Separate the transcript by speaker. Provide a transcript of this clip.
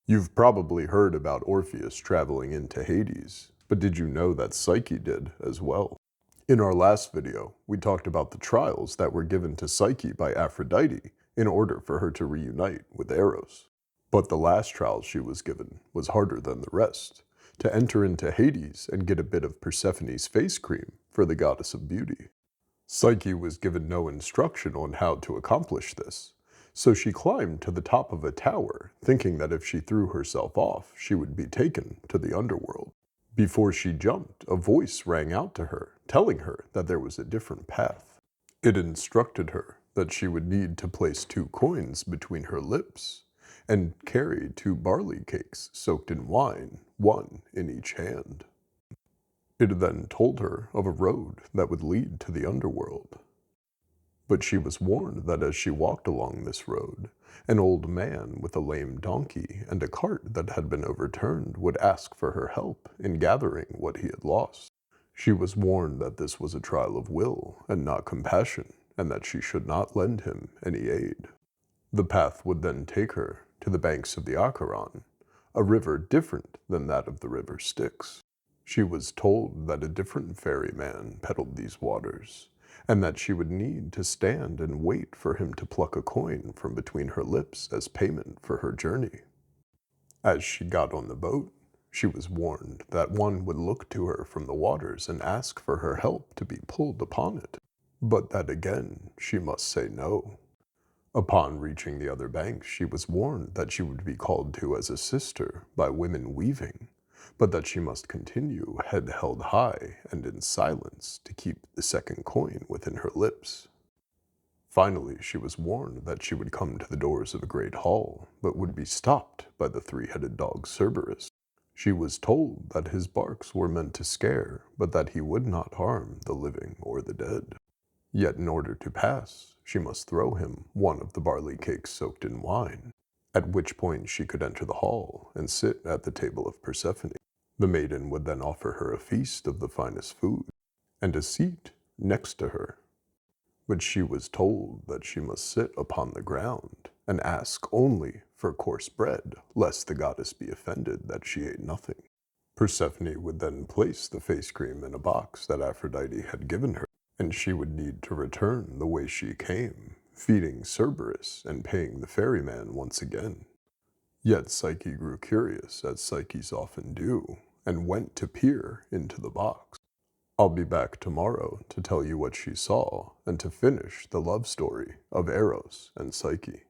Speaker 1: You've probably heard about Orpheus traveling into Hades, but did you know that Psyche did as well? In our last video, we talked about the trials that were given to Psyche by Aphrodite in order for her to reunite with Eros. But the last trial she was given was harder than the rest, to enter into Hades and get a bit of Persephone's face cream for the goddess of beauty. Psyche was given no instruction on how to accomplish this, so she climbed to the top of a tower, thinking that if she threw herself off, she would be taken to the underworld. Before she jumped, a voice rang out to her, telling her that there was a different path. It instructed her that she would need to place 2 coins between her lips and carry 2 barley cakes soaked in wine, 1 in each hand. It then told her of a road that would lead to the underworld. But she was warned that as she walked along this road, an old man with a lame donkey and a cart that had been overturned would ask for her help in gathering what he had lost. She was warned that this was a trial of will and not compassion, and that she should not lend him any aid. The path would then take her to the banks of the Acheron, a river different than that of the river Styx. She was told that a different ferryman peddled these waters, and that she would need to stand and wait for him to pluck a coin from between her lips as payment for her journey. As she got on the boat, she was warned that one would look to her from the waters and ask for her help to be pulled upon it, but that again she must say no. Upon reaching the other bank, she was warned that she would be called to as a sister by women weaving, but that she must continue head held high and in silence to keep the second coin within her lips. Finally, she was warned that she would come to the doors of a great hall, but would be stopped by the 3-headed dog Cerberus. She was told that his barks were meant to scare, but that he would not harm the living or the dead. Yet in order to pass, she must throw him 1 of the barley cakes soaked in wine, at which point she could enter the hall and sit at the table of Persephone. The maiden would then offer her a feast of the finest food, and a seat next to her. But she was told that she must sit upon the ground, and ask only for coarse bread, lest the goddess be offended that she ate nothing. Persephone would then place the face cream in a box that Aphrodite had given her, and she would need to return the way she came, feeding Cerberus and paying the ferryman once again. Yet Psyche grew curious, as Psyches often do, and went to peer into the box. I'll be back tomorrow to tell you what she saw and to finish the love story of Eros and Psyche.